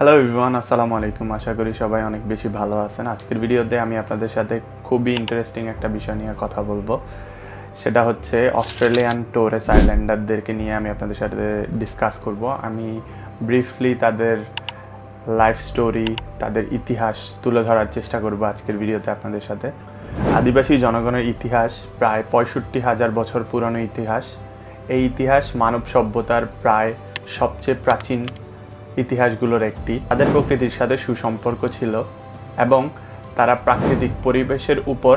Hello everyone, আসসালামু আলাইকুম। আশা করি সবাই অনেক বেশি ভালো আছেন। আজকের ভিডিওতে আমি আপনাদের সাথে খুবই ইন্টারেস্টিং একটা বিষয় নিয়ে কথা বলবো। সেটা হচ্ছে অস্ট্রেলিয়ান টোরেস আইল্যান্ডারদেরকে নিয়ে আমি আপনাদের সাথে ডিসকাস করব। আমি ব্রিফলি তাদের লাইফ স্টোরি, তাদের ইতিহাস তুলে ধরার চেষ্টা করব আজকের ভিডিওতে আপনাদের সাথে। আদিবাসী জনগণের ইতিহাস প্রায় 65,000 বছর পুরনো ইতিহাস। এই ইতিহাস মানব সভ্যতার প্রায় সবচেয়ে প্রাচীন ইতিহাসগুলোর একটি। তাদের প্রকৃতির সাথে সুসম্পর্ক ছিল এবং তারা প্রাকৃতিক পরিবেশের উপর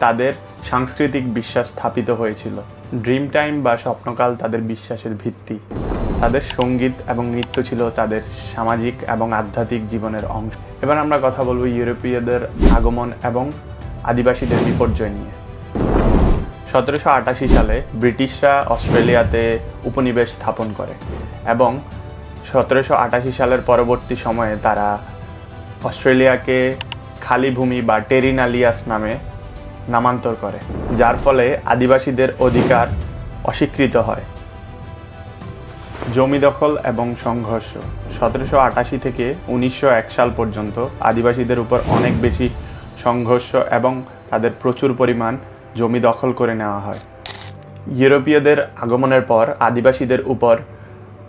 তাদের সাংস্কৃতিক বিশ্বাস স্থাপিত হয়েছিল। ড্রিম টাইম বা স্বপ্নকাল তাদের বিশ্বাসের ভিত্তি। তাদের সঙ্গীত এবং নৃত্য ছিল তাদের সামাজিক এবং আধ্যাত্মিক জীবনের অংশ। এবার আমরা কথা বলবো ইউরোপীয়দের আগমন এবং আদিবাসীদের বিপর্যয় নিয়ে। 1788 সালে ব্রিটিশরা অস্ট্রেলিয়াতে উপনিবেশ স্থাপন করে এবং 1788 সালের পরবর্তী সময়ে তারা অস্ট্রেলিয়াকে খালি ভূমি বা টেরিনালিয়াস নামে নামান্তর করে, যার ফলে আদিবাসীদের অধিকার অস্বীকৃত হয়। জমি দখল এবং সংঘর্ষ। 1788 থেকে 1901 সাল পর্যন্ত আদিবাসীদের উপর অনেক বেশি সংঘর্ষ এবং তাদের প্রচুর পরিমাণ জমি দখল করে নেওয়া হয়। ইউরোপীয়দের আগমনের পর আদিবাসীদের উপর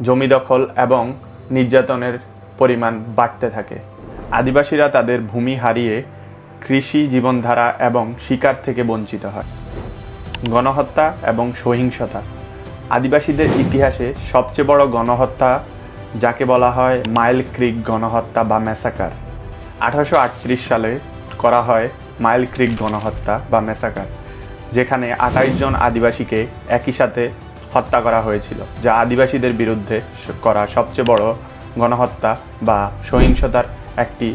জমি দখল এবং নির্যাতনের পরিমাণ বাড়তে থাকে। আদিবাসীরা তাদের ভূমি হারিয়ে কৃষি জীবনধারা এবং শিকার থেকে বঞ্চিত হয়। গণহত্যা এবং সহিংসতা। আদিবাসীদের ইতিহাসে সবচেয়ে বড় গণহত্যা যাকে বলা হয় মাইল ক্রিক গণহত্যা বা ম্যাসাকার। 1838 সালে করা হয় মাইল ক্রিক গণহত্যা বা ম্যাসাকার, যেখানে 28 জন আদিবাসীকে একই সাথে হত্যা করা হয়েছিল, যা আদিবাসীদের বিরুদ্ধে করা সবচেয়ে বড় গণহত্যা বা সহিংসতার একটি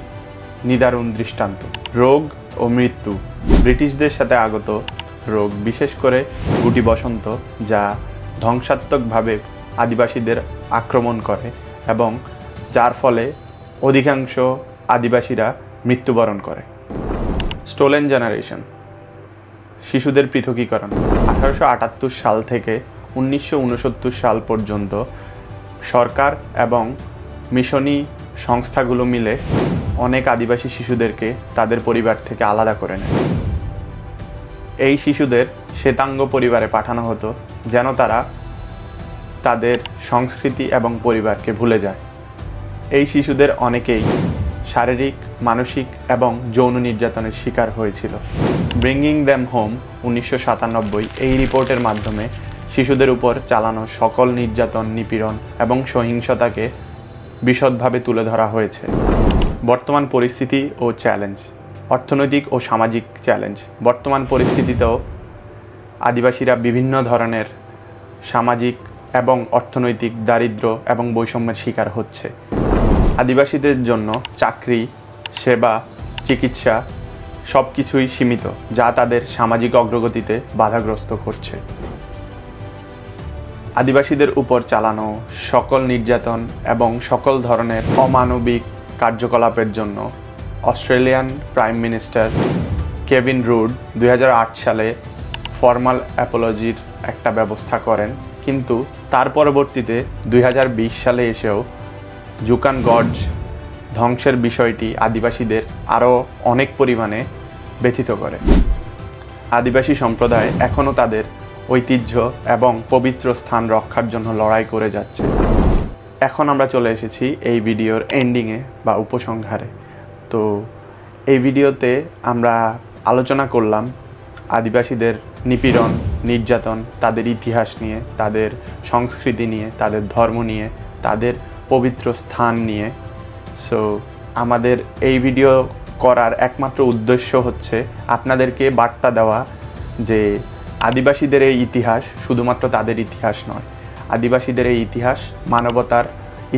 নিদারুণ দৃষ্টান্ত। রোগ ও মৃত্যু। ব্রিটিশদের সাথে আগত রোগ, বিশেষ করে গুটি বসন্ত, যা ধ্বংসাত্মকভাবে আদিবাসীদের আক্রমণ করে এবং যার ফলে অধিকাংশ আদিবাসীরা মৃত্যুবরণ করে। Stolen generation. শিশুদের পৃথকীকরণ। 1878 সাল থেকে 1969 সাল পর্যন্ত সরকার এবং মিশনী সংস্থাগুলো মিলে অনেক আদিবাসী শিশুদেরকে তাদের পরিবার থেকে আলাদা করে নেয়। এই শিশুদের শ্বেতাঙ্গ পরিবারে পাঠানো হতো যেন তারা তাদের সংস্কৃতি এবং পরিবারকে ভুলে যায়। এই শিশুদের অনেকেই শারীরিক, মানসিক এবং যৌন নির্যাতনের শিকার হয়েছিল। ব্রিঙ্গিং দ্যাম হোম 1997 এই রিপোর্টের মাধ্যমে শিশুদের উপর চালানো সকল নির্যাতন, নিপীড়ন এবং সহিংসতাকে বিশদভাবে তুলে ধরা হয়েছে। বর্তমান পরিস্থিতি ও চ্যালেঞ্জ। অর্থনৈতিক ও সামাজিক চ্যালেঞ্জ। বর্তমান পরিস্থিতিতেও আদিবাসীরা বিভিন্ন ধরনের সামাজিক এবং অর্থনৈতিক দারিদ্র্য এবং বৈষম্যের শিকার হচ্ছে। আদিবাসীদের জন্য চাকরি, সেবা, চিকিৎসা সব কিছুই সীমিত, যা তাদের সামাজিক অগ্রগতিতে বাধাগ্রস্ত করছে। আদিবাসীদের উপর চালানো সকল নির্যাতন এবং সকল ধরনের অমানবিক কার্যকলাপের জন্য Australian prime minister Kevin Rudd 2008 সালে ফর্মাল অ্যাপোলজির একটা ব্যবস্থা করেন, কিন্তু তার পরবর্তীতে 2020 সালে এসেও জুকান গর্জ ধ্বংসের বিষয়টি আদিবাসীদের আরও অনেক পরিমাণে ব্যথিত করে। আদিবাসী সম্প্রদায় এখনও তাদের ঐতিহ্য এবং পবিত্র স্থান রক্ষার জন্য লড়াই করে যাচ্ছে। এখন আমরা চলে এসেছি এই ভিডিওর এন্ডিংয়ে বা উপসংহারে। তো এই ভিডিওতে আমরা আলোচনা করলাম আদিবাসীদের নিপীড়ন, নির্যাতন, তাদের ইতিহাস নিয়ে, তাদের সংস্কৃতি নিয়ে, তাদের ধর্ম নিয়ে, তাদের পবিত্র স্থান নিয়ে। সো আমাদের এই ভিডিও করার একমাত্র উদ্দেশ্য হচ্ছে আপনাদেরকে বার্তা দেওয়া যে আদিবাসীদের এই ইতিহাস শুধুমাত্র তাদের ইতিহাস নয়। আদিবাসীদের এই ইতিহাস মানবতার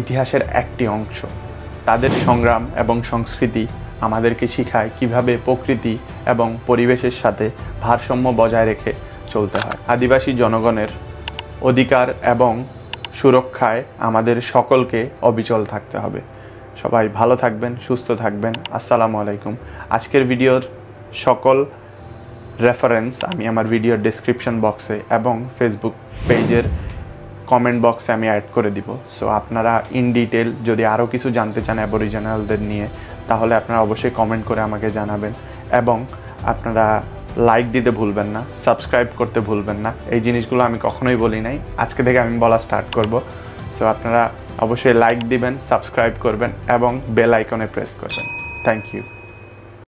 ইতিহাসের একটি অংশ। তাদের সংগ্রাম এবং সংস্কৃতি আমাদেরকে শেখায় কিভাবে প্রকৃতি এবং পরিবেশের সাথে ভারসাম্য বজায় রেখে চলতে হয়। আদিবাসী জনগণের অধিকার এবং সুরক্ষায় আমাদের সকলকে অবিচল থাকতে হবে। সবাই ভালো থাকবেন, সুস্থ থাকবেন। আসসালামু আলাইকুম। আজকের ভিডিওর সকল রেফারেন্স আমি আমার ভিডিওর ডেসক্রিপশন বক্সে এবং ফেসবুক পেজের কমেন্ট বক্সে আমি অ্যাড করে দিব। সো আপনারা ইন ডিটেল যদি আরও কিছু জানতে চান অ্যাবরিজিনালদের নিয়ে, তাহলে আপনারা অবশ্যই কমেন্ট করে আমাকে জানাবেন। এবং আপনারা লাইক দিতে ভুলবেন না, সাবস্ক্রাইব করতে ভুলবেন না। এই জিনিসগুলো আমি কখনোই বলি নাই, আজকে থেকে আমি বলা স্টার্ট করব। সো আপনারা অবশ্যই লাইক দিবেন, সাবস্ক্রাইব করবেন এবং বেল আইকনে প্রেস করবেন। Thank you.